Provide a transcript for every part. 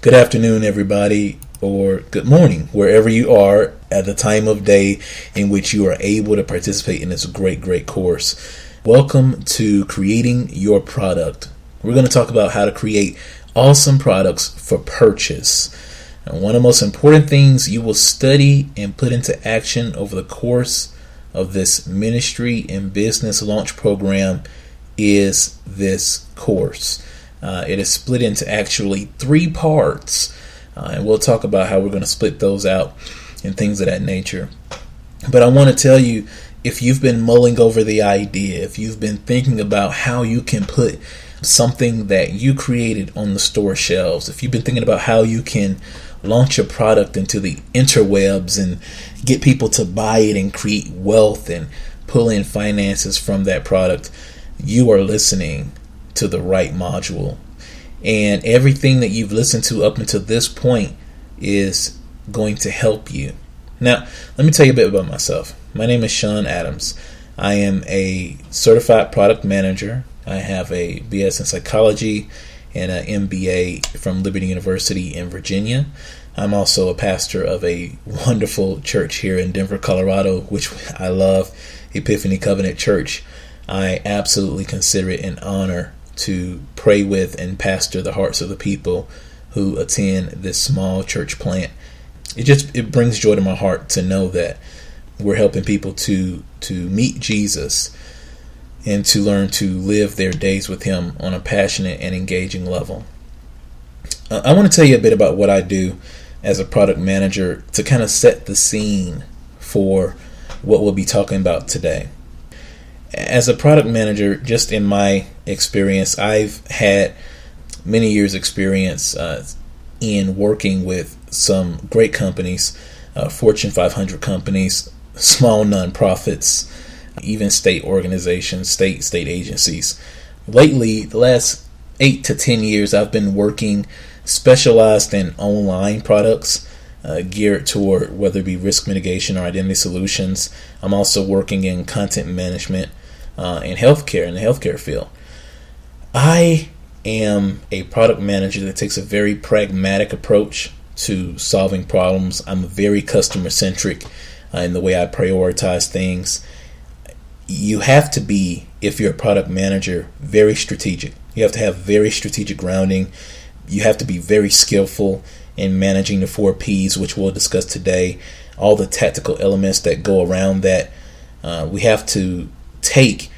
Good afternoon, everybody, or good morning, wherever you are at the time of day in which you are able to participate in this great course. Welcome to Creating Your Product. We're going to talk about how to create awesome products for purchase. And one of the most important things you will study and put into action over the course of this ministry and business launch program is this course. It is split into actually 3 parts, and we'll talk about how we're going to split those out and things of that nature. But I want to tell you, if you've been mulling over the idea, if you've been thinking about how you can put something that you created on the store shelves, if you've been thinking about how you can launch a product into the interwebs and get people to buy it and create wealth and pull in finances from that product, you are listening to the right module. And everything that you've listened to up until this point is going to help you. Now, let me tell you a bit about myself. My name is Sean Adams. I am a certified product manager. I have a BS in psychology and an MBA from Liberty University in Virginia. I'm also a pastor of a wonderful church here in Denver, Colorado, which I love, Epiphany Covenant Church. I absolutely consider it an honor to pray with and pastor the hearts of the people who attend this small church plant. It brings joy to my heart to know that we're helping people to meet Jesus and to learn to live their days with Him on a passionate and engaging level. I want to tell you a bit about what I do as a product manager to kind of set the scene for what we'll be talking about today. As a product manager, just in my experience, I've had many years' experience in working with some great companies, Fortune 500 companies, small nonprofits, even state organizations, state agencies. Lately, the last 8 to 10 years, I've been working specialized in online products geared toward whether it be risk mitigation or identity solutions. I'm also working in content management in healthcare, in the healthcare field. I am a product manager that takes a very pragmatic approach to solving problems. I'm very customer centric in the way I prioritize things. You have to be, if you're a product manager, very strategic. You have to have very strategic grounding. You have to be very skillful in managing the 4 Ps, which we'll discuss today, all the tactical elements that go around that. We have to take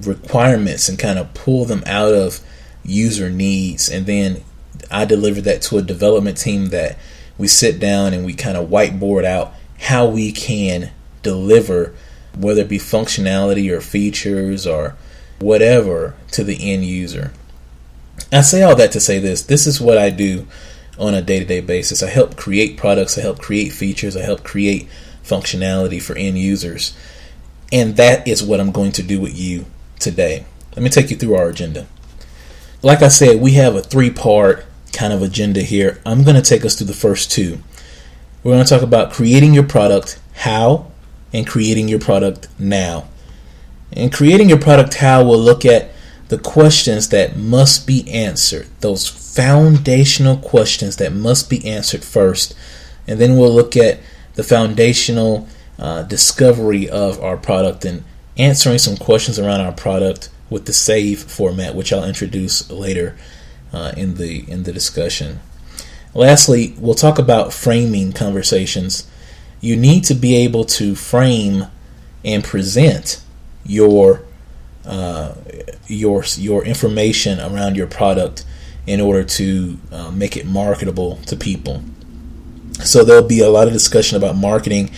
requirements and kind of pull them out of user needs, and then I deliver that to a development team that we sit down and we kind of whiteboard out how we can deliver, whether it be functionality or features or whatever, to the end user. I say all that to say this is what I do on a day-to-day basis. I help create products, I help create features, I help create functionality for end users. And that is what I'm going to do with you today. Let me take you through our agenda. Like I said, we have a 3-part kind of agenda here. I'm going to take us through the first 2. We're going to talk about creating your product how and creating your product now. And creating your product how, we'll look at the questions that must be answered, those foundational questions that must be answered first. And then we'll look at the foundational discovery of our product and answering some questions around our product with the SAVE format, which I'll introduce later in the discussion. Lastly, we'll talk about framing conversations. You need to be able to frame and present your information around your product in order to make it marketable to people. So there'll be a lot of discussion about marketing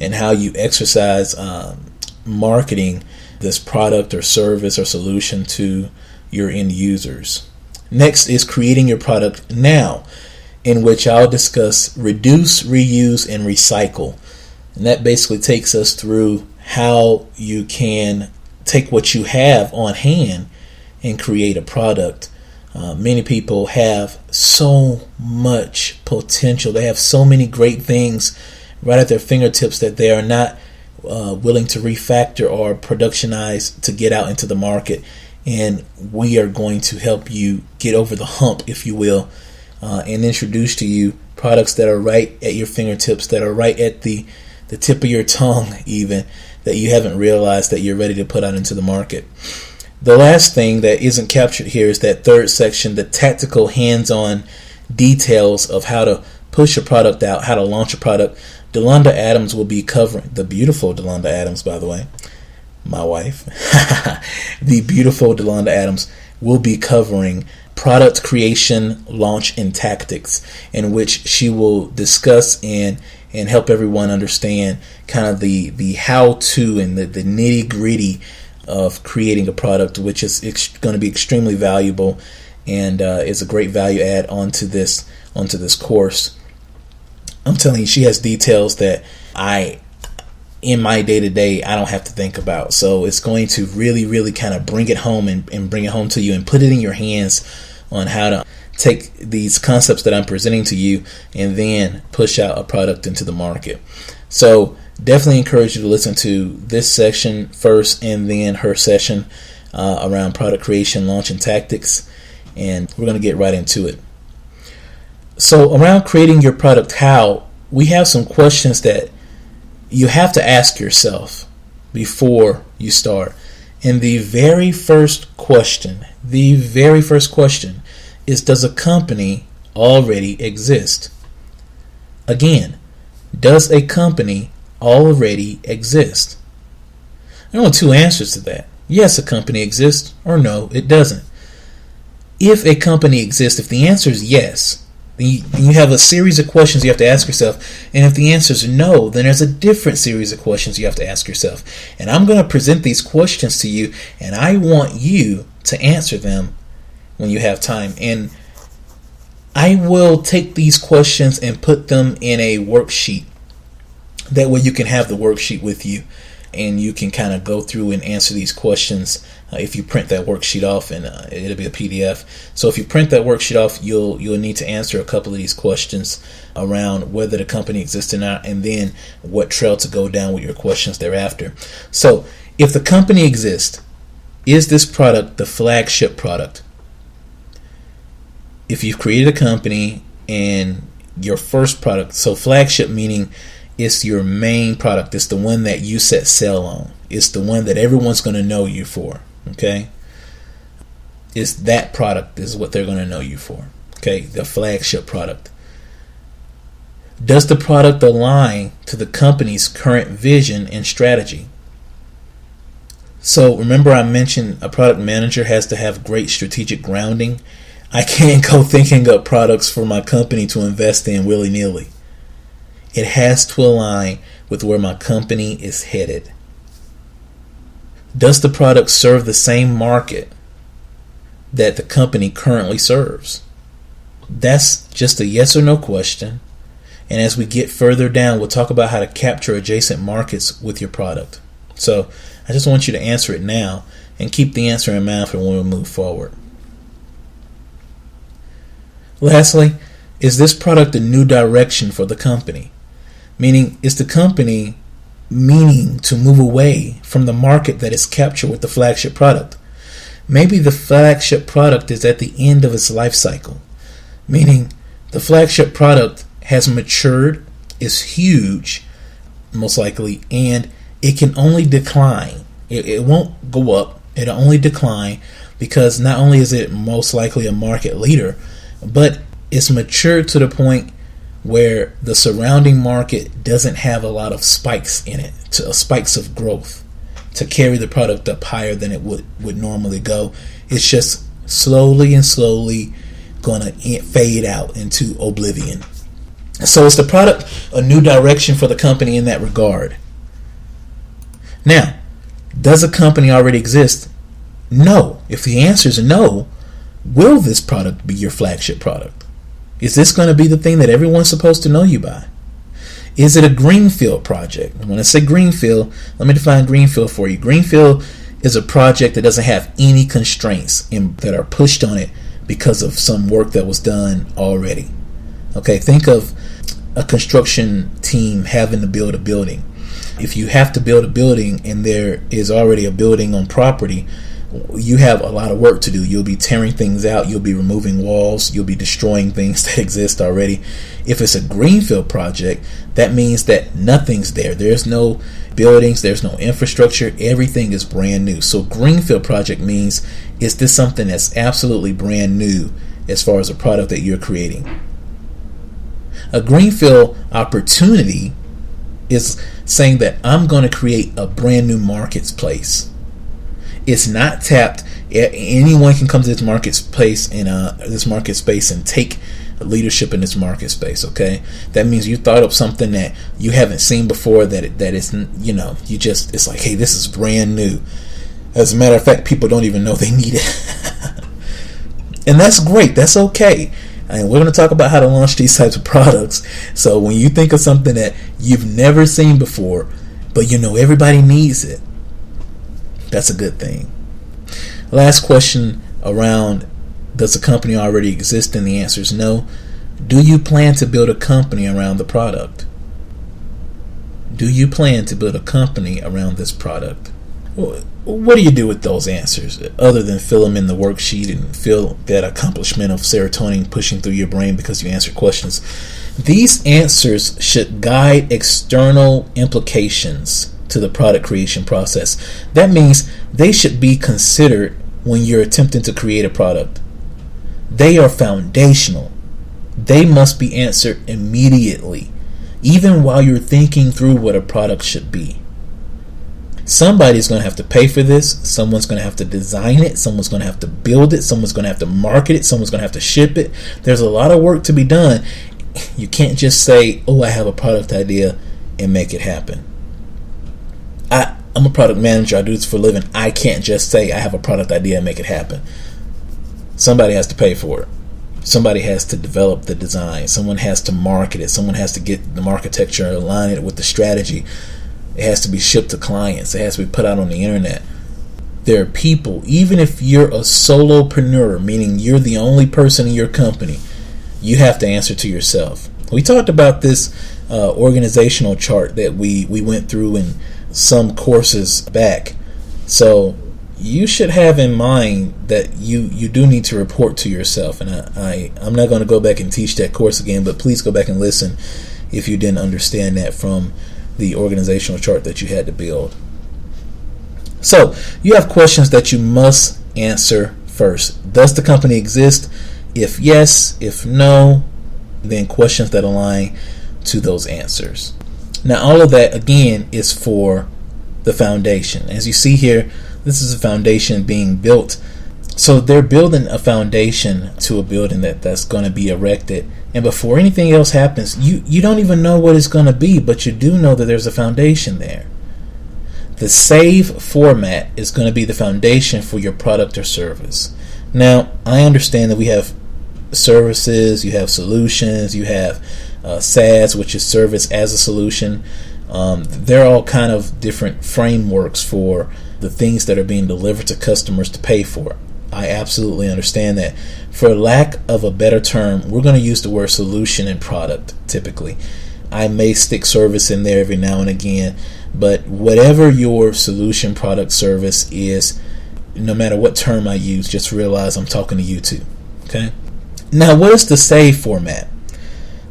and how you exercise marketing this product or service or solution to your end users. Next is creating your product now, in which I'll discuss reduce, reuse, and recycle. And that basically takes us through how you can take what you have on hand and create a product. Many people have so much potential. They have so many great things right at their fingertips that they are not willing to refactor or productionize to get out into the market. And we are going to help you get over the hump, if you will, and introduce to you products that are right at your fingertips, that are right at the tip of your tongue even, that you haven't realized that you're ready to put out into the market. The last thing that isn't captured here is that third section, the tactical hands-on details of how to push a product out, how to launch a product. Delonda Adams will be covering, the beautiful Delonda Adams, by the way, my wife, the beautiful Delonda Adams will be covering product creation, launch, and tactics, in which she will discuss and help everyone understand kind of the how-to and the nitty-gritty of creating a product, which is going to be extremely valuable and is a great value add onto this course. I'm telling you, she has details that in my day-to-day, I don't have to think about. So it's going to really, really kind of bring it home and bring it home to you and put it in your hands on how to take these concepts that I'm presenting to you and then push out a product into the market. So definitely encourage you to listen to this section first and then her session around product creation, launch, and tactics. And we're going to get right into it. So around creating your product, how, we have some questions that you have to ask yourself before you start. And the very first question is, does a company already exist? Again, does a company already exist? There are two answers to that. Yes, a company exists, or no, it doesn't. If a company exists, if the answer is yes, then you have a series of questions you have to ask yourself. And if the answer is no, then there's a different series of questions you have to ask yourself. And I'm going to present these questions to you, and I want you to answer them when you have time. And I will take these questions and put them in a worksheet. That way you can have the worksheet with you and you can kind of go through and answer these questions if you print that worksheet off, and it'll be a PDF. So if you print that worksheet off, you'll need to answer a couple of these questions around whether the company exists or not, and then what trail to go down with your questions thereafter. So if the company exists, is this product the flagship product? If you've created a company and your first product, so flagship meaning it's your main product. It's the one that you set sail on. It's the one that everyone's going to know you for. Okay? It's that product is what they're going to know you for. Okay? The flagship product. Does the product align to the company's current vision and strategy? So remember I mentioned a product manager has to have great strategic grounding. I can't go thinking up products for my company to invest in willy-nilly. It has to align with where my company is headed. Does the product serve the same market that the company currently serves? That's just a yes or no question. And as we get further down, we'll talk about how to capture adjacent markets with your product. So I just want you to answer it now and keep the answer in mind for when we move forward. Lastly, is this product a new direction for the company? Meaning, is the company meaning to move away from the market that is captured with the flagship product? Maybe the flagship product is at the end of its life cycle. Meaning, the flagship product has matured, is huge, most likely, and it can only decline. It won't go up. It'll only decline because not only is it most likely a market leader, but it's matured to the point where the surrounding market doesn't have a lot of spikes in it, spikes of growth to carry the product up higher than it would normally go. It's just slowly going to fade out into oblivion. So is the product a new direction for the company in that regard? Now, does a company already exist? No. If the answer is no, will this product be your flagship product? Is this going to be the thing that everyone's supposed to know you by? Is it a greenfield project? When I say greenfield, let me define greenfield for you. Greenfield is a project that doesn't have any constraints that are pushed on it because of some work that was done already. Okay, think of a construction team having to build a building. If you have to build a building and there is already a building on property, you have a lot of work to do. You'll be tearing things out. You'll be removing walls. You'll be destroying things that exist already. If it's a greenfield project, that means that nothing's there. There's no buildings. There's no infrastructure. Everything is brand new. So greenfield project means, is this something that's absolutely brand new as far as a product that you're creating? A greenfield opportunity is saying that I'm going to create a brand new marketplace. It's not tapped. Anyone can come to this market space and take leadership in this market space. Okay, that means you thought up something that you haven't seen before. That it's it's like, hey, this is brand new. As a matter of fact, people don't even know they need it, and that's great. That's okay. And we're going to talk about how to launch these types of products. So when you think of something that you've never seen before, but everybody needs it, that's a good thing. Last question around, does the company already exist? And the answer is no. Do you plan to build a company around the product? Do you plan to build a company around this product? What do you do with those answers other than fill them in the worksheet and feel that accomplishment of serotonin pushing through your brain because you answer questions? These answers should guide external implications to the product creation process. That means they should be considered when you're attempting to create a product. They are foundational. They must be answered immediately, even while you're thinking through what a product should be. Somebody's going to have to pay for this. Someone's going to have to design it. Someone's going to have to build it. Someone's going to have to market it. Someone's going to have to ship it. There's a lot of work to be done. You can't just say, oh, I have a product idea, and make it happen. I'm a product manager. I do this for a living. I can't just say I have a product idea and make it happen. Somebody has to pay for it. Somebody has to develop the design. Someone has to market it. Someone has to get the architecture and align it with the strategy. It has to be shipped to clients. It has to be put out on the internet. There are people, even if you're a solopreneur, meaning you're the only person in your company, you have to answer to yourself. We talked about this organizational chart that we went through in some courses back. So you should have in mind that you do need to report to yourself. And I'm not going to go back and teach that course again, but please go back and listen if you didn't understand that from the organizational chart that you had to build. So you have questions that you must answer first. Does the company exist? If yes, if no, then questions that align to those answers. Now all of that again is for the foundation. As you see here, this is a foundation being built. So they're building a foundation to a building that's going to be erected. And before anything else happens, you don't even know what it's going to be, but you do know that there's a foundation there. The save format is going to be the foundation for your product or service. Now, I understand that we have services, you have solutions, you have SaaS, which is service as a solution. They're all kind of different frameworks for the things that are being delivered to customers to pay for. I absolutely understand that. For lack of a better term, we're going to use the word solution and product typically. I may stick service in there every now and again, but whatever your solution, product, service is, no matter what term I use, just realize I'm talking to you too. Okay? Now, what is the save format?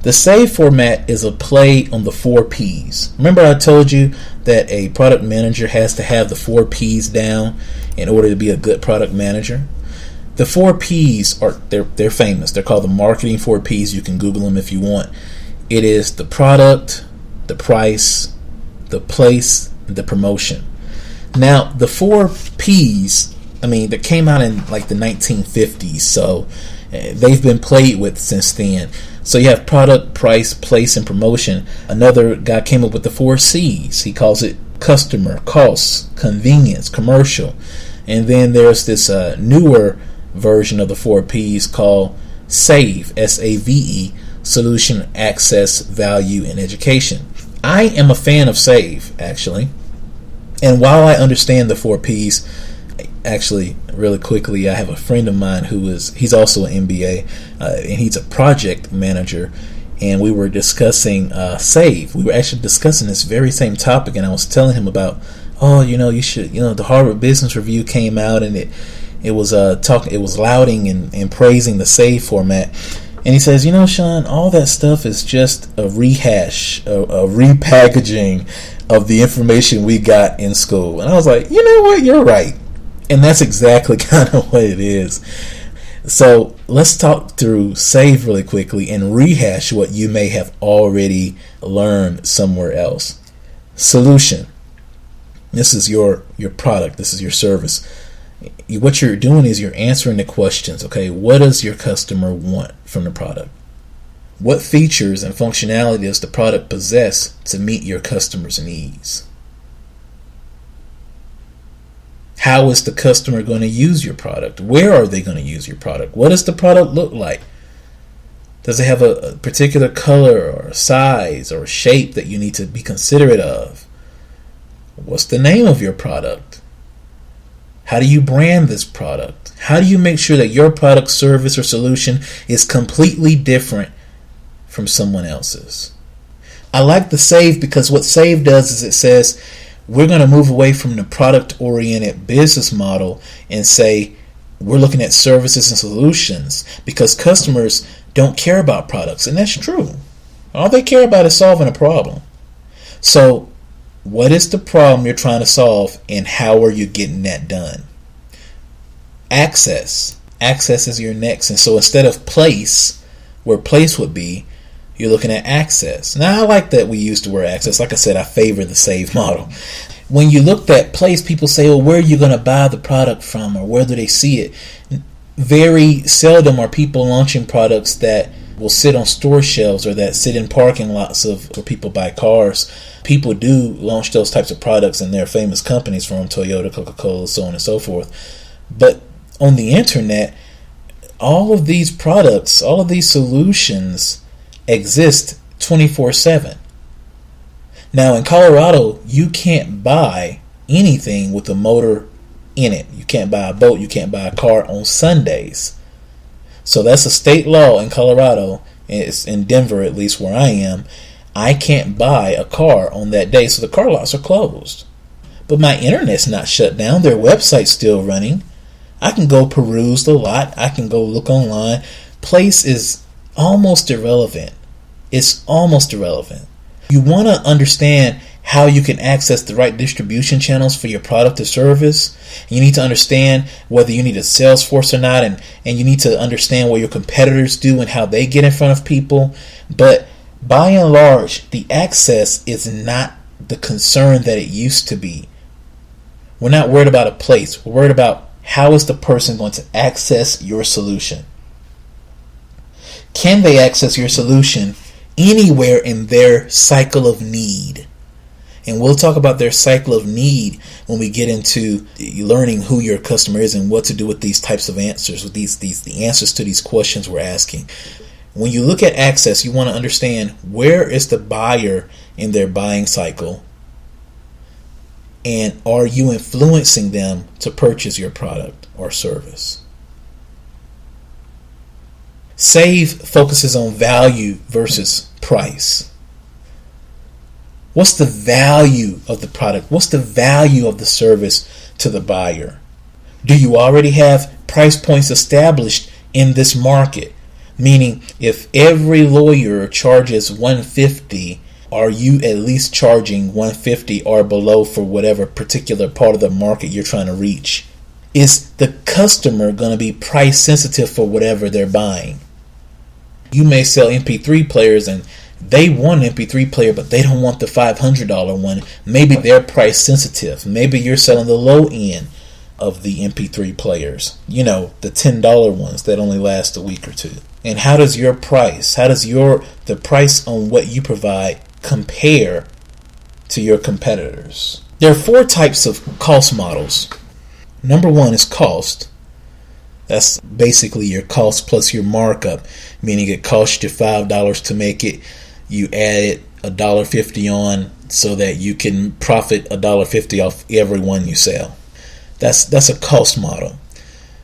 The save format is a play on the 4 P's. Remember I told you that a product manager has to have the 4 P's down in order to be a good product manager? The 4 P's they're famous. They're called the marketing 4 P's. You can Google them if you want. It is the product, the price, the place, and the promotion. Now, the 4 P's, they came out in like the 1950s, so they've been played with since then. So you have product, price, place, and promotion. Another guy came up with the 4 C's. He calls it customer, cost, convenience, commercial. And then there's this newer version of the 4 P's called SAVE, S-A-V-E, solution, access, value, and education. I am a fan of SAVE, actually. And while I understand the 4 P's, actually, really quickly, I have a friend of mine he's also an MBA, and he's a project manager, and we were discussing SAVE. We were actually discussing this very same topic, and I was telling him about oh, you should, the Harvard Business Review came out, and it was lauding and praising the SAVE format. And he says, Sean, all that stuff is just a rehash, a repackaging of the information we got in school. And I was like, you know what? You're right. And that's exactly kind of what it is. So let's talk through SAVE really quickly and rehash what you may have already learned somewhere else. Solution. This is your product. This is your service. What you're doing is you're answering the questions. Okay, what does your customer want from the product? What features and functionality does the product possess to meet your customer's needs? How is the customer going to use your product? Where are they going to use your product? What does the product look like? Does it have a particular color or size or shape that you need to be considerate of? What's the name of your product? How do you brand this product? How do you make sure that your product, service, or solution is completely different from someone else's? I like the SAVE because what SAVE does is it says we're going to move away from the product-oriented business model and say we're looking at services and solutions, because customers don't care about products, and that's true. All they care about is solving a problem. So what is the problem you're trying to solve, and how are you getting that done? Access. Access is your next. And so instead of place, where place would be, you're looking at access. Now, I like that we use the word access. Like I said, I favor the SAVE model. When you look at place, people say, well, where are you going to buy the product from, or where do they see it? Very seldom are people launching products that will sit on store shelves or that sit in parking lots where people buy cars. People do launch those types of products, and they're famous companies from Toyota, Coca-Cola, so on and so forth. But on the internet, all of these products, all of these solutions exist 24/7. Now in Colorado, you can't buy anything with a motor in it. You can't buy a boat, you can't buy a car on Sundays. So that's a state law in Colorado. It's in Denver, at least where I am. I can't buy a car on that day, so the car lots are closed. But my internet's not shut down. Their website's still running. I can go peruse the lot. I can go look online. Place is almost irrelevant. It's almost irrelevant. You want to understand how you can access the right distribution channels for your product or service. You need to understand whether you need a sales force or not, and you need to understand what your competitors do and how they get in front of people. But by and large, the access is not the concern that it used to be. We're not worried about a place. We're worried about how is the person going to access your solution. Can they access your solution anywhere in their cycle of need? And we'll talk about their cycle of need when we get into learning who your customer is and what to do with these types of answers, with the answers to these questions we're asking. When you look at access, you want to understand where is the buyer in their buying cycle, and are you influencing them to purchase your product or service? SAVE focuses on value versus price. What's the value of the product? What's the value of the service to the buyer? Do you already have price points established in this market? Meaning, if every lawyer charges $150, are you at least charging $150 or below for whatever particular part of the market you're trying to reach? Is the customer going to be price sensitive for whatever they're buying? You may sell MP3 players and they want an MP3 player, but they don't want the $500 one. Maybe they're price sensitive. Maybe you're selling the low end of the MP3 players. You know, the $10 ones that only last a week or two. And how does your price, the price on what you provide compare to your competitors? There are 4 types of cost models. Number 1 is cost. That's basically your cost plus your markup, meaning it costs you $5 to make it. You add $1.50 on so that you can profit $1.50 off every one you sell. That's a cost model.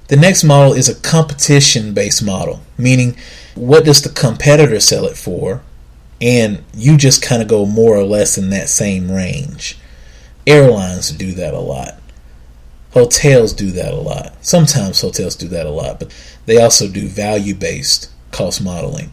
The next model is a competition-based model, meaning what does the competitor sell it for, and you just kind of go more or less in that same range. Airlines do that a lot. Hotels do that a lot. Sometimes hotels do that a lot, but they also do value-based cost modeling.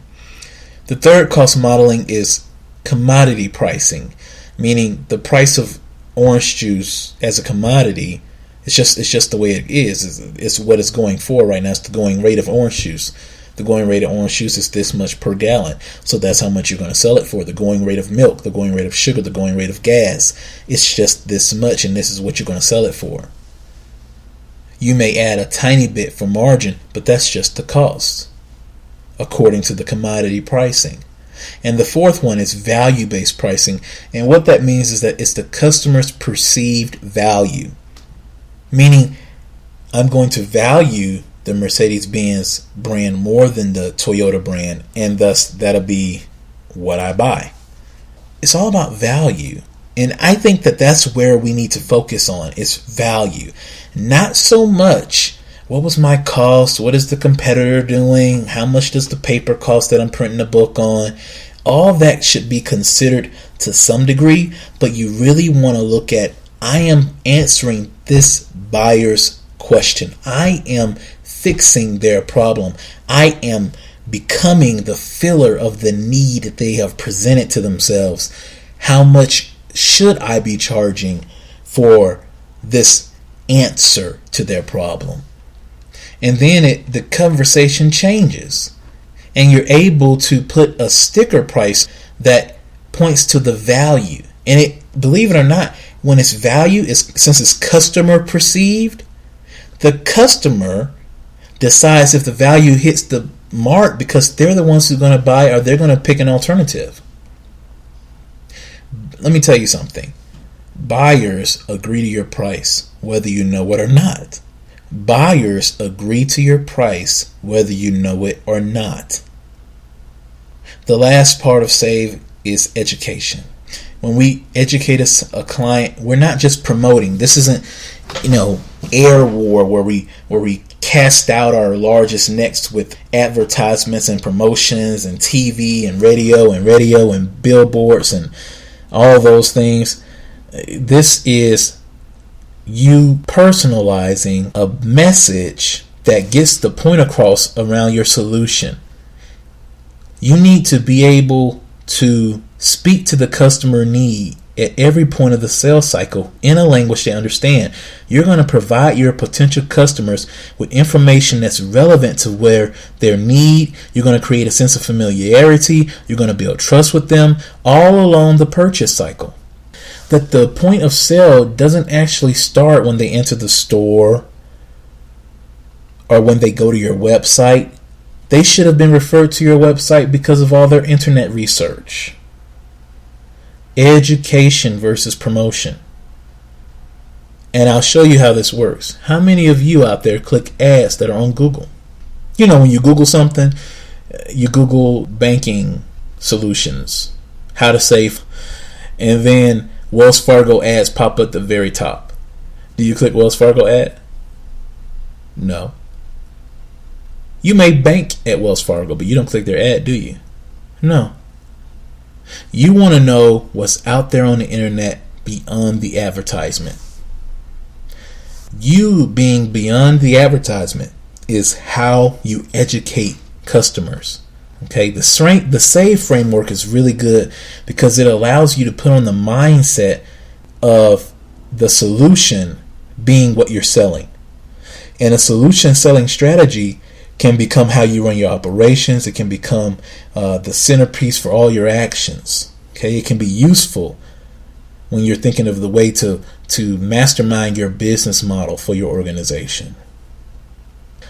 The third cost modeling is commodity pricing, meaning the price of orange juice as a commodity. It's just the way it is. It's what it's going for right now. It's the going rate of orange juice. The going rate of orange juice is this much per gallon. So that's how much you're going to sell it for. The going rate of milk, the going rate of sugar, the going rate of gas. It's just this much, and this is what you're going to sell it for. You may add a tiny bit for margin, but that's just the cost, according to the commodity pricing. And the fourth one is value-based pricing. And what that means is that it's the customer's perceived value. Meaning, I'm going to value the Mercedes-Benz brand more than the Toyota brand, and thus that'll be what I buy. It's all about value. And I think that that's where we need to focus on, is value. Not so much, what was my cost? What is the competitor doing? How much does the paper cost that I'm printing a book on? All that should be considered to some degree, but you really want to look at, I am answering this buyer's question. I am fixing their problem. I am becoming the filler of the need that they have presented to themselves. How much should I be charging for this answer to their problem? And then the conversation changes, and you're able to put a sticker price that points to the value. And believe it or not, when its value is, since it's customer perceived, the customer decides if the value hits the mark because they're the ones who are going to buy, or they're going to pick an alternative. Let me tell you something. Buyers agree to your price, whether you know it or not. Buyers agree to your price, whether you know it or not. The last part of SAVE is education. When we educate a client, we're not just promoting. This isn't, air war where we cast out our largest necks with advertisements and promotions and TV and radio and billboards and all those things. This is you personalizing a message that gets the point across around your solution. You need to be able to speak to the customer need at every point of the sales cycle in a language they understand. You're going to provide your potential customers with information that's relevant to where their need. You're going to create a sense of familiarity. You're going to build trust with them all along the purchase cycle. That the point of sale doesn't actually start when they enter the store or when they go to your website. They should have been referred to your website because of all their internet research. Education versus promotion. And I'll show you how this works. How many of you out there click ads that are on Google? When you Google something, you Google banking solutions, how to save, and then Wells Fargo ads pop up at the very top. Do you click Wells Fargo ad? No. You may bank at Wells Fargo, but you don't click their ad, do you? No. You want to know what's out there on the internet beyond the advertisement. You being beyond the advertisement is how you educate customers. Okay, the SAVE framework is really good because it allows you to put on the mindset of the solution being what you're selling. And a solution selling strategy can become how you run your operations. It can become the centerpiece for all your actions. Okay, it can be useful when you're thinking of the way to mastermind your business model for your organization.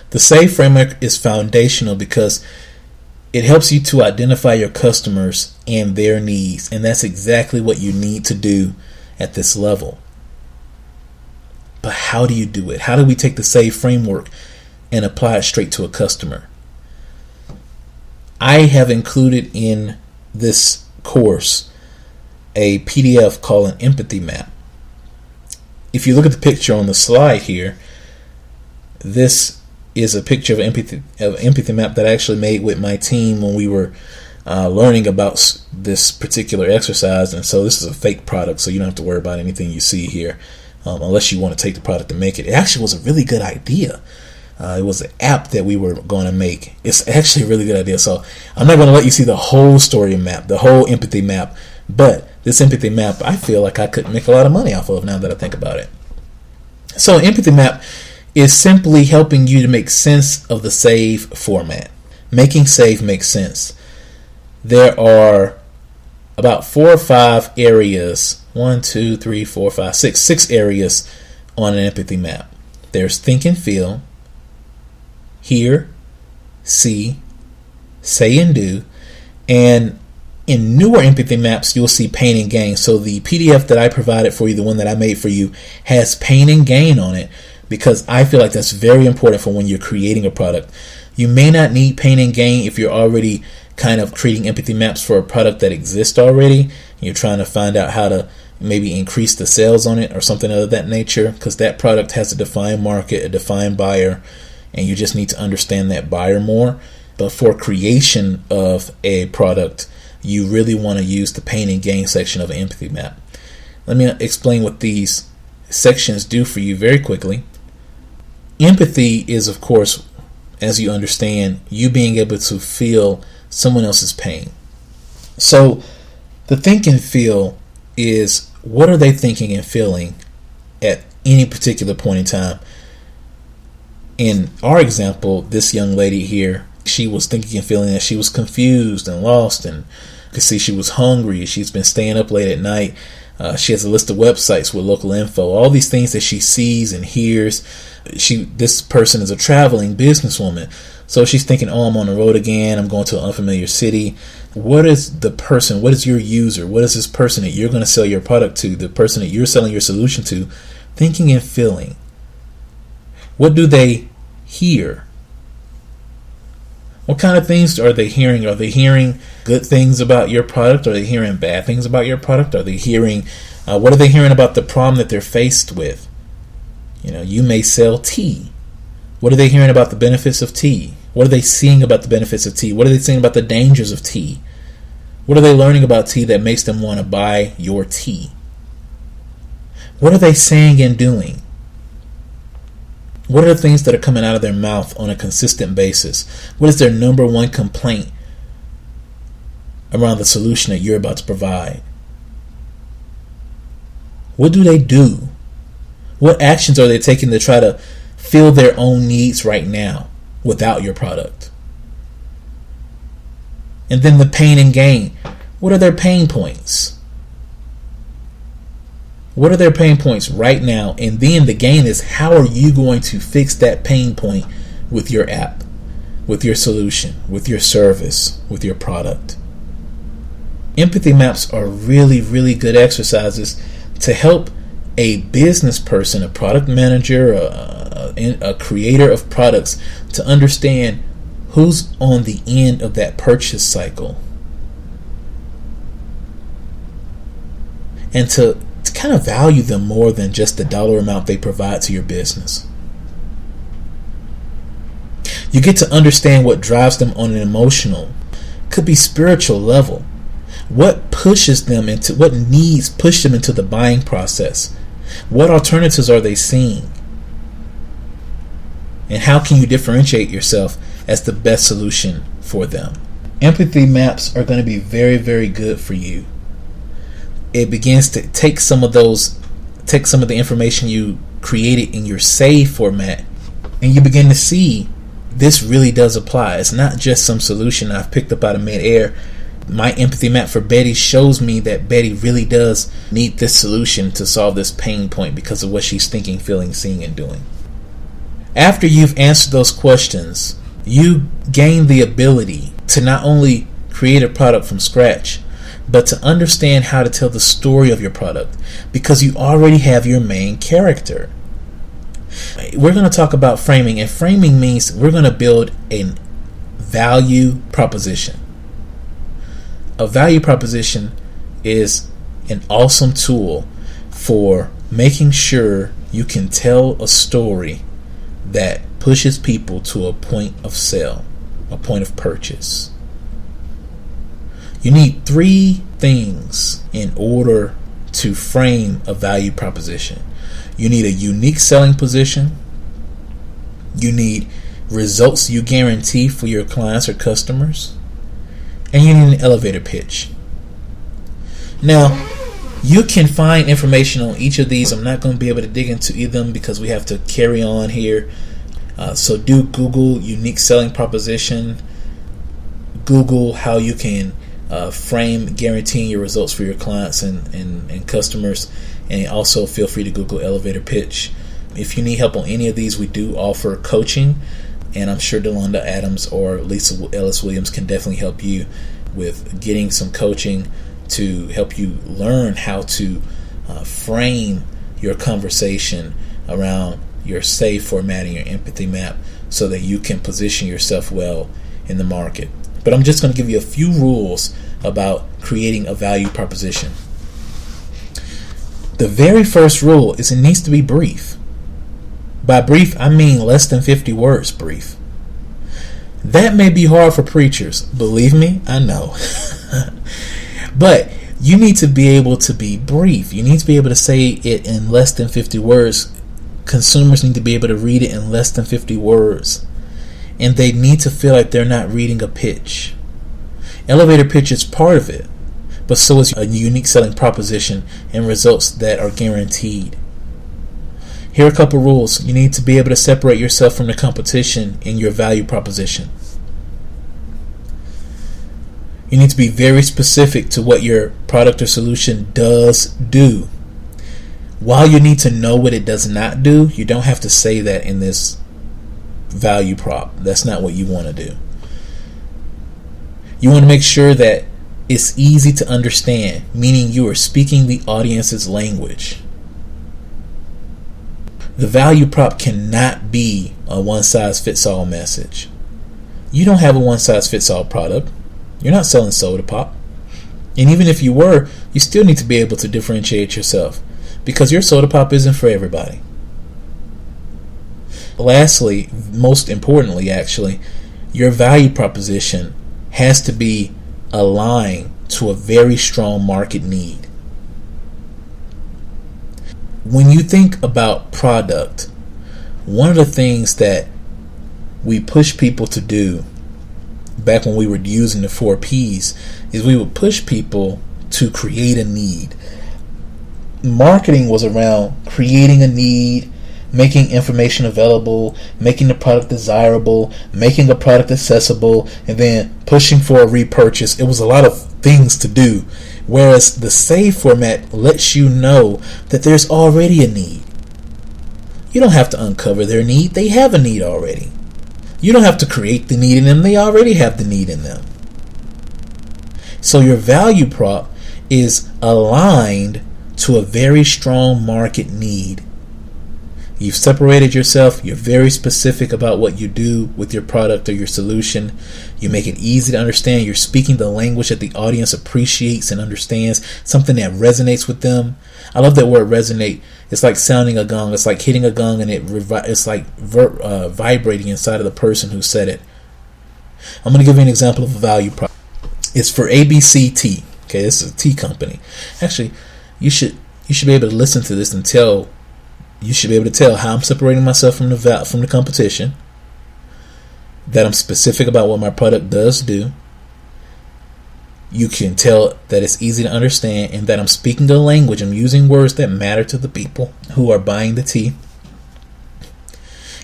The SAVE framework is foundational because it helps you to identify your customers and their needs, and that's exactly what you need to do at this level. But how do you do it? How do we take the SAVE framework and apply it straight to a customer? I have included in this course a PDF called an empathy map. If you look at the picture on the slide here, this is a picture of empathy map that I actually made with my team when we were learning about this particular exercise. And so this is a fake product, so you don't have to worry about anything you see here, unless you want to take the product and make it. It actually was a really good idea. It was an app that we were going to make. It's actually a really good idea. So I'm not going to let you see the whole story map, the whole empathy map. But this empathy map, I feel like I could make a lot of money off of now that I think about it. So empathy map is simply helping you to make sense of the SAVE format. Making SAVE make sense. There are about 4 or 5 areas, 6 areas on an empathy map. There's think and feel, hear, see, say and do, and in newer empathy maps, you'll see pain and gain. So the PDF that I provided for you, the one that I made for you, has pain and gain on it, because I feel like that's very important for when you're creating a product. You may not need pain and gain if you're already kind of creating empathy maps for a product that exists already. You're trying to find out how to maybe increase the sales on it or something of that nature, because that product has a defined market, a defined buyer, and you just need to understand that buyer more. But for creation of a product, you really want to use the pain and gain section of an empathy map. Let me explain what these sections do for you very quickly. Empathy is, of course, as you understand, you being able to feel someone else's pain. So the think and feel is, what are they thinking and feeling at any particular point in time? In our example, this young lady here, she was thinking and feeling that she was confused and lost, and you can see she was hungry. She's been staying up late at night. She has a list of websites with local info, all these things that she sees and hears. This person is a traveling businesswoman, so she's thinking, oh, I'm on the road again, I'm going to an unfamiliar city. What is the person, what is your user, what is this person that you're going to sell your product to, the person that you're selling your solution to, thinking and feeling? What do they hear? What kind of things are they hearing? Are they hearing good things about your product? Are they hearing bad things about your product? Are they hearing, what are they hearing about the problem that they're faced with? You may sell tea. What are they hearing about the benefits of tea? What are they seeing about the benefits of tea? What are they seeing about the dangers of tea? What are they learning about tea that makes them want to buy your tea? What are they saying and doing? What are the things that are coming out of their mouth on a consistent basis? What is their number one complaint around the solution that you're about to provide? What do they do? What actions are they taking to try to fill their own needs right now without your product? And then the pain and gain. What are their pain points? What are their pain points right now? And then the gain is, how are you going to fix that pain point with your app, with your solution, with your service, with your product? Empathy maps are really, really good exercises to help a business person, a product manager, a creator of products, to understand who's on the end of that purchase cycle, and to kind of value them more than just the dollar amount they provide to your business. You get to understand what drives them on an emotional, could be spiritual level. What pushes them into, what needs push them into the buying process? What alternatives are they seeing? And how can you differentiate yourself as the best solution for them? Empathy maps are going to be very, very good for you. It begins to take some of the information you created in your SAVE format, and you begin to see this really does apply. It's not just some solution I've picked up out of midair. My empathy map for Betty shows me that Betty really does need this solution to solve this pain point because of what she's thinking, feeling, seeing, and doing. After you've answered those questions, you gain the ability to not only create a product from scratch, but to understand how to tell the story of your product, because you already have your main character. We're going to talk about framing, and framing means we're going to build a value proposition. A value proposition is an awesome tool for making sure you can tell a story that pushes people to a point of sale, a point of purchase. You need three things in order to frame a value proposition. You need a unique selling position. You need results you guarantee for your clients or customers. And you need an elevator pitch. Now, you can find information on each of these. I'm not going to be able to dig into them because we have to carry on here. So do Google unique selling proposition. Google how you can frame guaranteeing your results for your clients and customers. And also feel free to Google elevator pitch. If you need help on any of these, we do offer coaching. And I'm sure Delonda Adams or Lisa Ellis Williams can definitely help you with getting some coaching to help you learn how to frame your conversation around your SAFe formatting, your empathy map, so that you can position yourself well in the market. But I'm just going to give you a few rules about creating a value proposition. The very first rule is it needs to be brief. By brief, I mean less than 50 words brief. That may be hard for preachers. Believe me, I know. But you need to be able to be brief. You need to be able to say it in less than 50 words. Consumers need to be able to read it in less than 50 words. And they need to feel like they're not reading a pitch. Elevator pitch is part of it, but so is a unique selling proposition and results that are guaranteed. Here are a couple rules. You need to be able to separate yourself from the competition in your value proposition. You need to be very specific to what your product or solution does do. While you need to know what it does not do, you don't have to say that in this value prop. That's not what you want to do. You want to make sure that it's easy to understand, meaning you are speaking the audience's language. The value prop cannot be a one-size-fits-all message. You don't have a one-size-fits-all product. You're not selling soda pop. And even if you were, you still need to be able to differentiate yourself because your soda pop isn't for everybody. Lastly, most importantly actually, your value proposition has to be aligned to a very strong market need. When you think about product, one of the things that we push people to do back when we were using the 4 Ps is we would push people to create a need. Marketing was around creating a need, making information available, making the product desirable, making the product accessible, and then pushing for a repurchase. It was a lot of things to do. Whereas the SAFe format lets you know that there's already a need. You don't have to uncover their need. They have a need already. You don't have to create the need in them. They already have the need in them. So your value prop is aligned to a very strong market need. You've separated yourself. You're very specific about what you do with your product or your solution. You make it easy to understand. You're speaking the language that the audience appreciates and understands, something that resonates with them. I love that word resonate. It's like sounding a gong. It's like hitting a gong and it's like vibrating inside of the person who said it. I'm going to give you an example of a value prop. It's for ABC Tea. Okay, this is a tea company. Actually, you should be able to listen to this and tell. You should be able to tell how I'm separating myself from the competition, that I'm specific about what my product does do. You can tell that it's easy to understand and that I'm speaking a language. I'm using words that matter to the people who are buying the tea.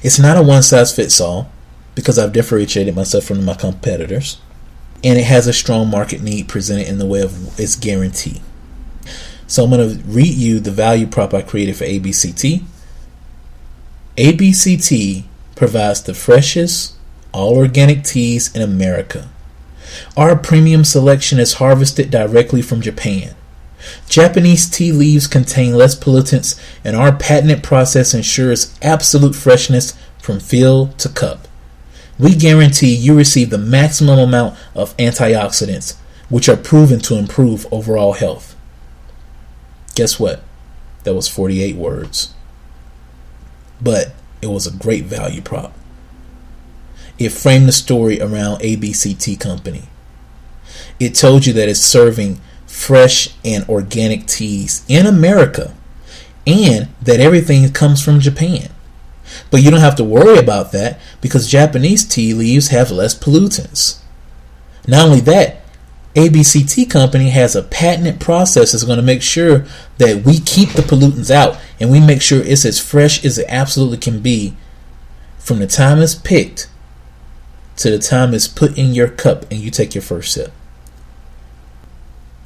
It's not a one-size-fits-all because I've differentiated myself from my competitors. And it has a strong market need presented in the way of its guarantee. So I'm going to read you the value prop I created for ABCT. ABCT provides the freshest, all-organic teas in America. Our premium selection is harvested directly from Japan. Japanese tea leaves contain less pollutants, and our patented process ensures absolute freshness from field to cup. We guarantee you receive the maximum amount of antioxidants, which are proven to improve overall health. Guess what? That was 48 words. But it was a great value prop. It framed the story around ABC Tea Company. It told you that it's serving fresh and organic teas in America, and that everything comes from Japan. But you don't have to worry about that because Japanese tea leaves have less pollutants. Not only that, ABC Tea Company has a patented process that's going to make sure that we keep the pollutants out and we make sure it's as fresh as it absolutely can be from the time it's picked to the time it's put in your cup and you take your first sip.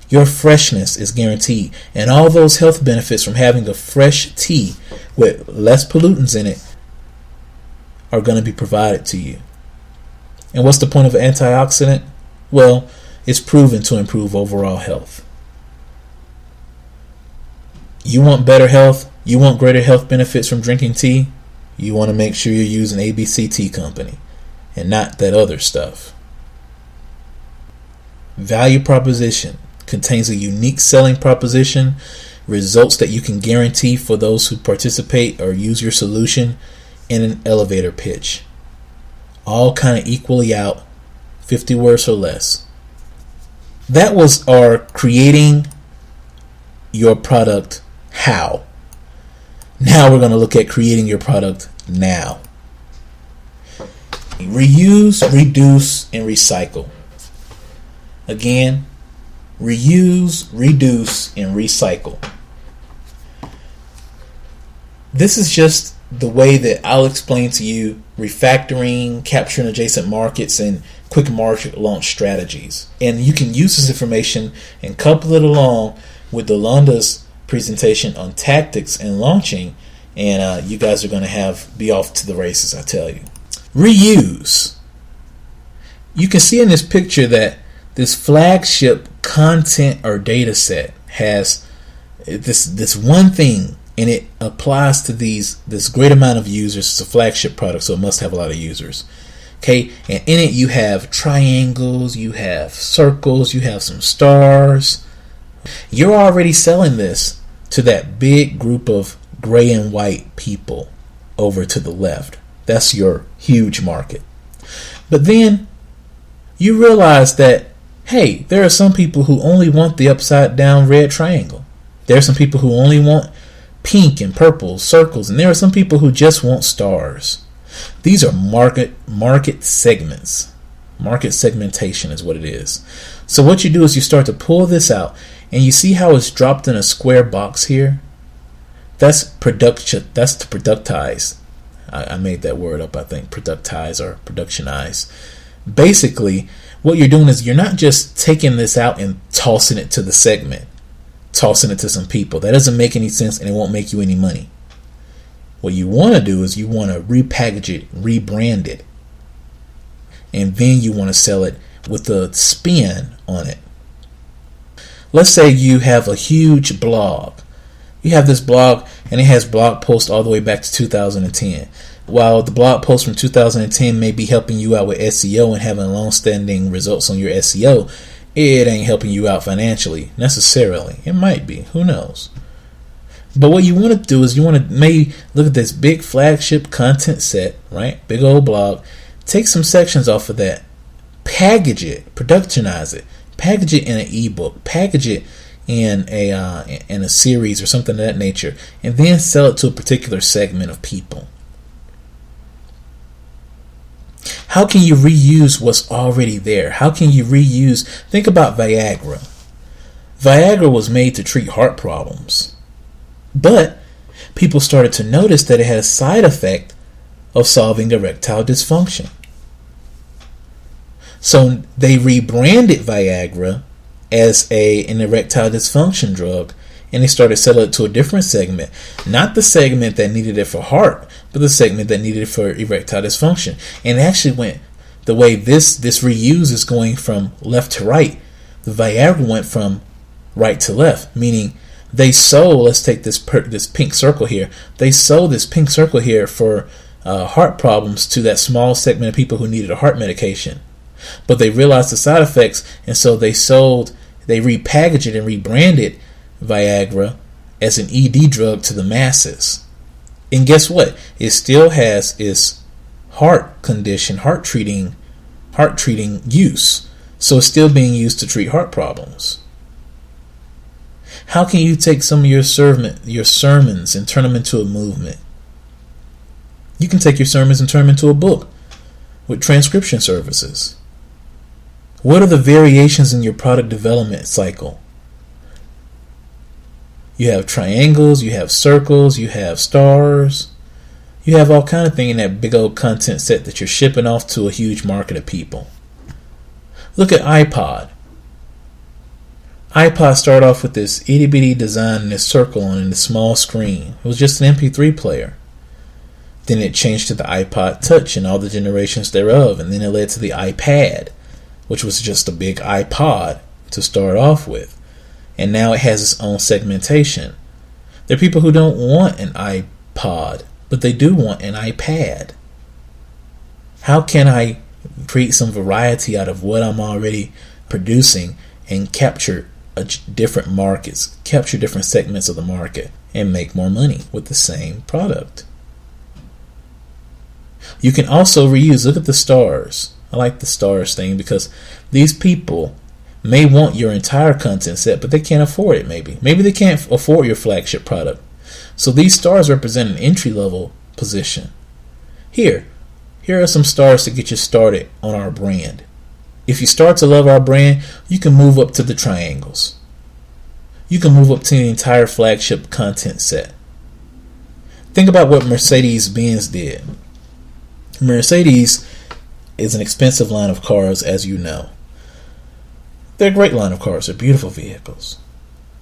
Your freshness is guaranteed, and all those health benefits from having a fresh tea with less pollutants in it are going to be provided to you. And what's the point of an antioxidant? Well, it's proven to improve overall health. You want better health? You want greater health benefits from drinking tea? You want to make sure you're using ABC Tea Company and not that other stuff. Value proposition contains a unique selling proposition, results that you can guarantee for those who participate or use your solution, in an elevator pitch. All kind of equally out, 50 words or less. That was our creating your product how. Now we're going to look at creating your product now. Reuse, reduce, and recycle. Again, reuse, reduce, and recycle. This is just the way that I'll explain to you refactoring, capturing adjacent markets, and quick market launch strategies. And you can use this information and couple it along with Yolanda's presentation on tactics and launching, and you guys are going to be off to the races, I tell you. Reuse. You can see in this picture that this flagship content or data set has this one thing, and it applies to this great amount of users. It's a flagship product, so it must have a lot of users. Okay, and in it you have triangles, you have circles, you have some stars. You're already selling this to that big group of gray and white people over to the left. That's your huge market. But then you realize that, hey, there are some people who only want the upside down red triangle. There are some people who only want pink and purple circles, and there are some people who just want stars. These are market segments. Market segmentation is what it is. So what you do is you start to pull this out, and you see how it's dropped in a square box here? That's production. That's to productize. I made that word up, I think. Productize or productionize. Basically, what you're doing is you're not just taking this out and tossing it to the segment, tossing it to some people. That doesn't make any sense, and it won't make you any money. What you want to do is you want to repackage it, rebrand it, and then you want to sell it with a spin on it. Let's say you have a huge blog. You have this blog, and it has blog posts all the way back to 2010. While the blog posts from 2010 may be helping you out with SEO and having long-standing results on your SEO, it ain't helping you out financially necessarily. It might be. Who knows? But what you want to do is you want to maybe look at this big flagship content set, right? Big old blog. Take some sections off of that. Package it. Productionize it. Package it in an ebook. Package it in a series or something of that nature, and then sell it to a particular segment of people. How can you reuse what's already there? How can you reuse? Think about Viagra. Viagra was made to treat heart problems, but people started to notice that it had a side effect of solving erectile dysfunction. So they rebranded Viagra as an erectile dysfunction drug, and they started selling it to a different segment. Not the segment that needed it for heart, but the segment that needed it for erectile dysfunction. And it actually went the way this reuse is going from left to right. The Viagra went from right to left, meaning they sold, let's take this pink circle here. They sold this pink circle here for heart problems to that small segment of people who needed a heart medication. But they realized the side effects, and so they repackaged it and rebranded Viagra as an ED drug to the masses. And guess what? It still has its heart treating use. So it's still being used to treat heart problems. How can you take some of your sermons and turn them into a movement? You can take your sermons and turn them into a book with transcription services. What are the variations in your product development cycle? You have triangles, you have circles, you have stars. You have all kind of thing in that big old content set that you're shipping off to a huge market of people. Look at iPod. iPod started off with this itty bitty design and this circle on this small screen. It was just an MP3 player. Then it changed to the iPod Touch and all the generations thereof, and then it led to the iPad, which was just a big iPod to start off with. And now it has its own segmentation. There are people who don't want an iPod, but they do want an iPad. How can I create some variety out of what I'm already producing and capture different markets, capture different segments of the market, and make more money with the same product? You can also reuse. Look at the stars. I like the stars thing because these people may want your entire content set, but they can't afford it. Maybe they can't afford your flagship product. So these stars represent an entry-level position. Here are some stars to get you started on our brand. If you start to love our brand, you can move up to the triangles. You can move up to the entire flagship content set. Think about what Mercedes-Benz did. Mercedes is an expensive line of cars, as you know. They're a great line of cars. They're beautiful vehicles.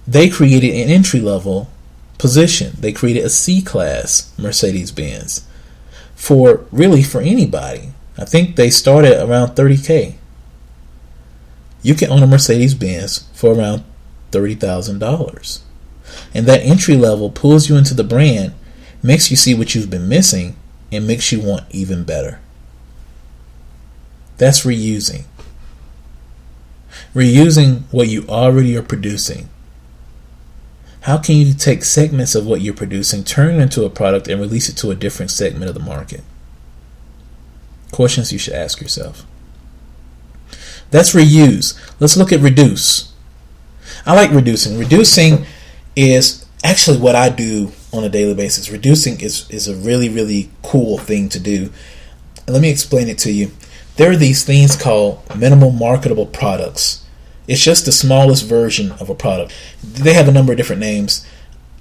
They created an entry-level position. They created a C-class Mercedes-Benz for anybody. I think they started around $30,000. You can own a Mercedes-Benz for around $30,000. And that entry level pulls you into the brand, makes you see what you've been missing, and makes you want even better. That's reusing. Reusing what you already are producing. How can you take segments of what you're producing, turn it into a product, and release it to a different segment of the market? Questions you should ask yourself. That's reuse. Let's look at reduce. I like reducing. Reducing is actually what I do on a daily basis. Reducing is a really, really cool thing to do. Let me explain it to you. There are these things called minimal marketable products. It's just the smallest version of a product. They have a number of different names.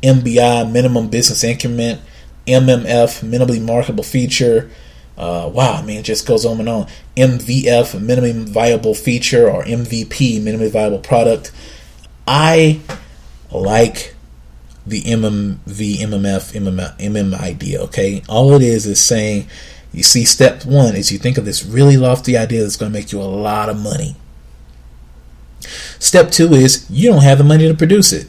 MBI, minimum business increment. MMF, minimally marketable feature. It just goes on and on. MVF, minimum viable feature, or MVP, minimally viable product. I like the MMV, MMF, MM idea, okay? All it is saying, you see, step one is you think of this really lofty idea that's going to make you a lot of money. Step two is you don't have the money to produce it.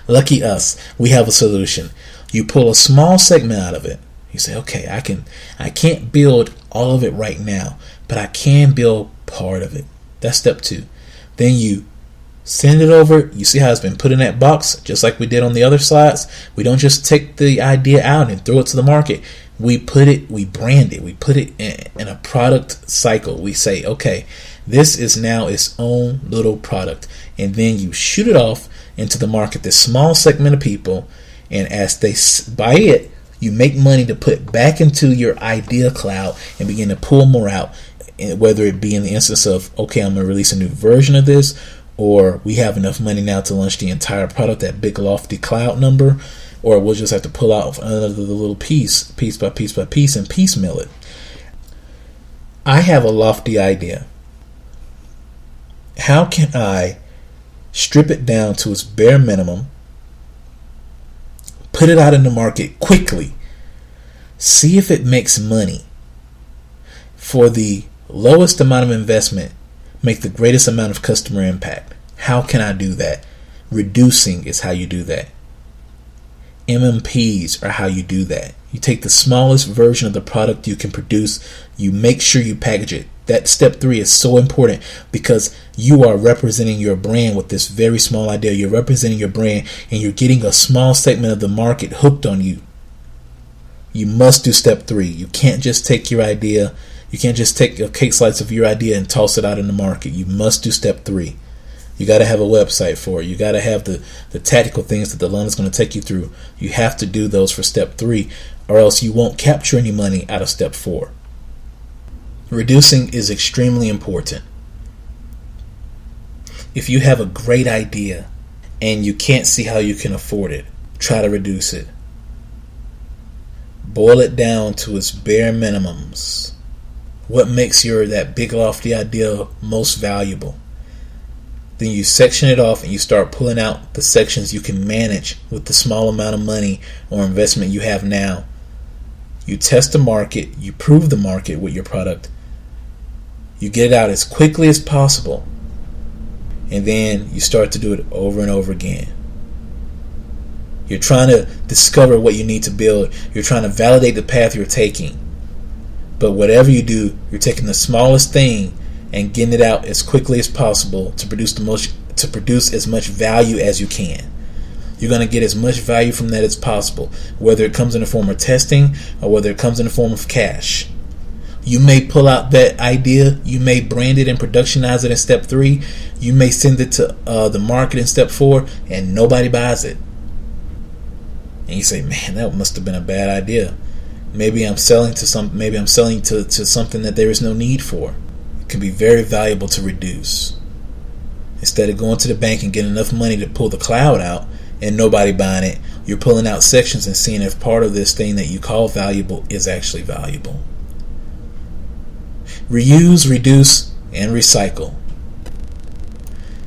Lucky us. We have a solution. You pull a small segment out of it. You say, okay, I can't build all of it right now, but I can build part of it. That's step two. Then you send it over. You see how it's been put in that box, just like we did on the other slides. We don't just take the idea out and throw it to the market. We brand it. We put it in a product cycle. We say, okay, this is now its own little product. And then you shoot it off into the market, this small segment of people. And as they buy it, you make money to put back into your idea cloud and begin to pull more out. Whether it be in the instance of, okay, I'm going to release a new version of this, or we have enough money now to launch the entire product, that big lofty cloud number, or we'll just have to pull out another little piece by piece by piece, and piecemeal it. I have a lofty idea. How can I strip it down to its bare minimum, put it out in the market quickly, see if it makes money, for the lowest amount of investment, make the greatest amount of customer impact? How can I do that? Reducing is how you do that. MMPs are how you do that. You take the smallest version of the product you can produce, you make sure you package it. That step 3 is so important because you are representing your brand with this very small idea. You're representing your brand and you're getting a small segment of the market hooked on you. You must do step 3. You can't just take your idea. You can't just take a cake slice of your idea and toss it out in the market. You must do step 3. You got to have a website for it. You got to have the tactical things that the loan is going to take you through. You have to do those for step 3, or else you won't capture any money out of step 4. Reducing is extremely important. If you have a great idea and you can't see how you can afford it, try to reduce it. Boil it down to its bare minimums. What makes that big lofty idea most valuable? Then you section it off and you start pulling out the sections you can manage with the small amount of money or investment you have now. You test the market, you prove the market with your product. You get it out as quickly as possible. And then you start to do it over and over again. You're trying to discover what you need to build. You're trying to validate the path you're taking. But whatever you do, you're taking the smallest thing and getting it out as quickly as possible to produce as much value as you can. You're going to get as much value from that as possible, whether it comes in the form of testing or whether it comes in the form of cash. You may pull out that idea, you may brand it and productionize it in step 3, you may send it to the market in step 4, and nobody buys it. And you say, man, that must have been a bad idea. Maybe I'm selling to something that there is no need for. It can be very valuable to reduce. Instead of going to the bank and getting enough money to pull the cloud out and nobody buying it, you're pulling out sections and seeing if part of this thing that you call valuable is actually valuable. Reuse, reduce, and recycle.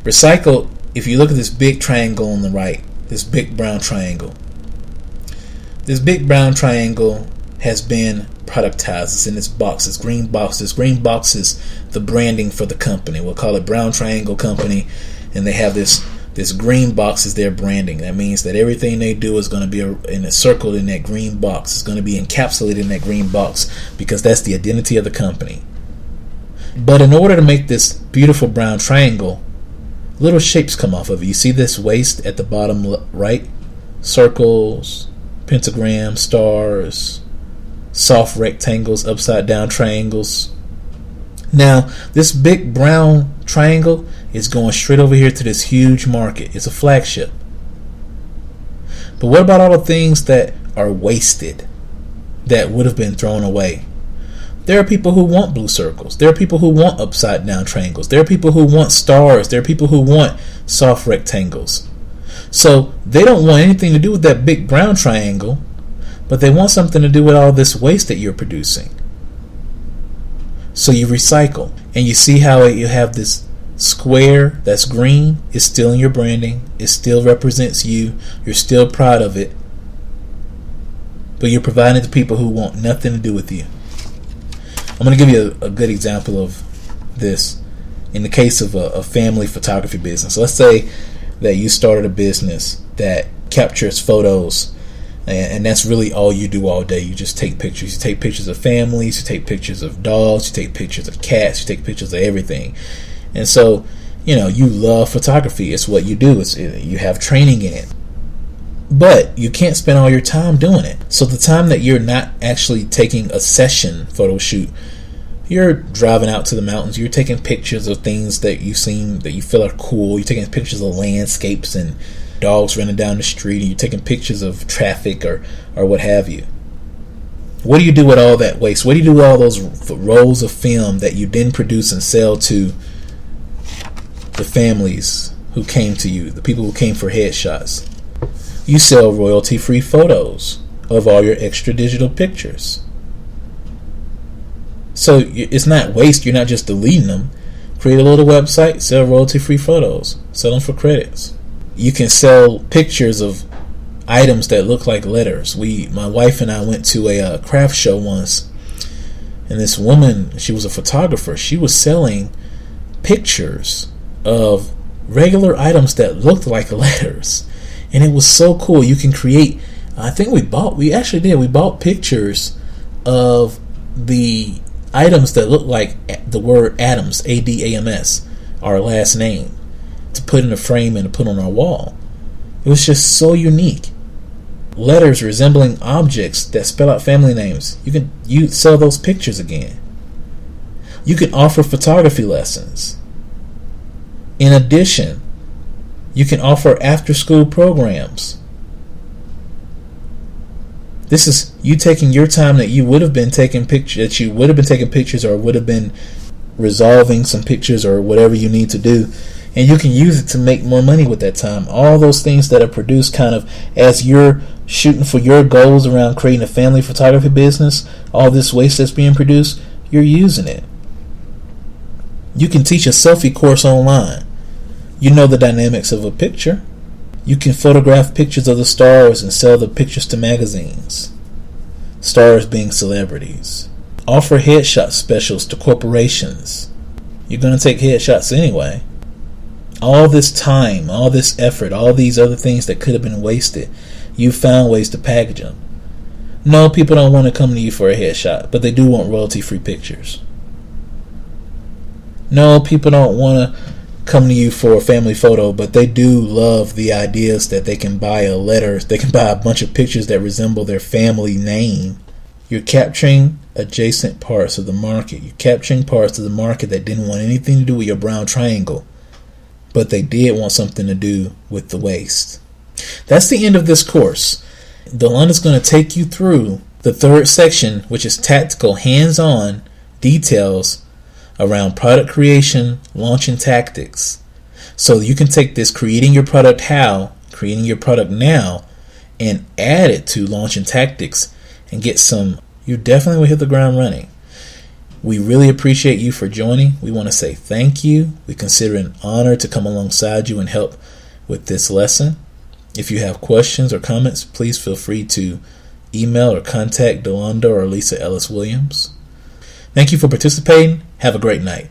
Recycle, if you look at this big triangle on the right, this big brown triangle. This big brown triangle has been productized. It's in this box. It's green box. This green box is the branding for the company. We'll call it Brown Triangle Company, and they have this green box is their branding. That means that everything they do is going to be circled in that green box. It's going to be encapsulated in that green box because that's the identity of the company. But in order to make this beautiful brown triangle, little shapes come off of it. You see this waist at the bottom right? Circles, pentagrams, stars, soft rectangles, upside down triangles. Now, this big brown triangle is going straight over here to this huge market. It's a flagship. But what about all the things that are wasted, that would have been thrown away? There are people who want blue circles. There are people who want upside down triangles. There are people who want stars. There are people who want soft rectangles. So they don't want anything to do with that big brown triangle, but they want something to do with all this waste that you're producing. So you recycle, and you see how you have this square that's green. It's still in your branding. It still represents you. You're still proud of it, but you're providing it to people who want nothing to do with you. I'm going to give you a good example of this in the case of a family photography business. Let's say that you started a business that captures photos, and that's really all you do all day. You just take pictures. You take pictures of families, you take pictures of dogs, you take pictures of cats, you take pictures of everything. And so, you love photography. It's what you do. You have training in it. But you can't spend all your time doing it. So the time that you're not actually taking a session photo shoot, you're driving out to the mountains, you're taking pictures of things that you feel are cool. You're taking pictures of landscapes and dogs running down the street, and you're taking pictures of traffic or what have you. What do you do with all that waste? What do you do with all those rolls of film that you then produce and sell to the families who came to you, the people who came for headshots? You sell royalty-free photos of all your extra digital pictures. So it's not waste. You're not just deleting them. Create a little website, sell royalty-free photos, sell them for credits. You can sell pictures of items that look like letters. My wife and I went to a craft show once, and this woman, she was a photographer. She was selling pictures of regular items that looked like letters. And it was so cool. You can create, we bought pictures of the items that look like the word Adams, ADAMS, our last name, to put in a frame and to put on our wall. It was just so unique. Letters resembling objects that spell out family names. You sell those pictures again. You can offer photography lessons. In addition, you can offer after-school programs. This is you taking your time that you would have been taking pictures, or would have been resolving some pictures or whatever you need to do, and you can use it to make more money with that time. All those things that are produced kind of as you're shooting for your goals around creating a family photography business, all this waste that's being produced, you're using it. You can teach a selfie course online. You know the dynamics of a picture. You can photograph pictures of the stars and sell the pictures to magazines. Stars being celebrities. Offer headshot specials to corporations. You're going to take headshots anyway. All this time, all this effort, all these other things that could have been wasted, you found ways to package them. No, people don't want to come to you for a headshot, but they do want royalty-free pictures. No, people don't want to come to you for a family photo, but they do love the ideas that they can buy a letter, they can buy a bunch of pictures that resemble their family name. You're capturing adjacent parts of the market. You're capturing parts of the market that didn't want anything to do with your brown triangle, but they did want something to do with the waste. That's the end of this course. Delanda's going to take you through the third section, which is tactical, hands-on details around product creation, launch, and tactics. So you can take this creating your product creating your product now, and add it to launch and tactics and get some. You definitely will hit the ground running. We really appreciate you for joining. We want to say thank you. We consider it an honor to come alongside you and help with this lesson. If you have questions or comments, please feel free to email or contact Delanda or Lisa Ellis Williams. Thank you for participating. Have a great night.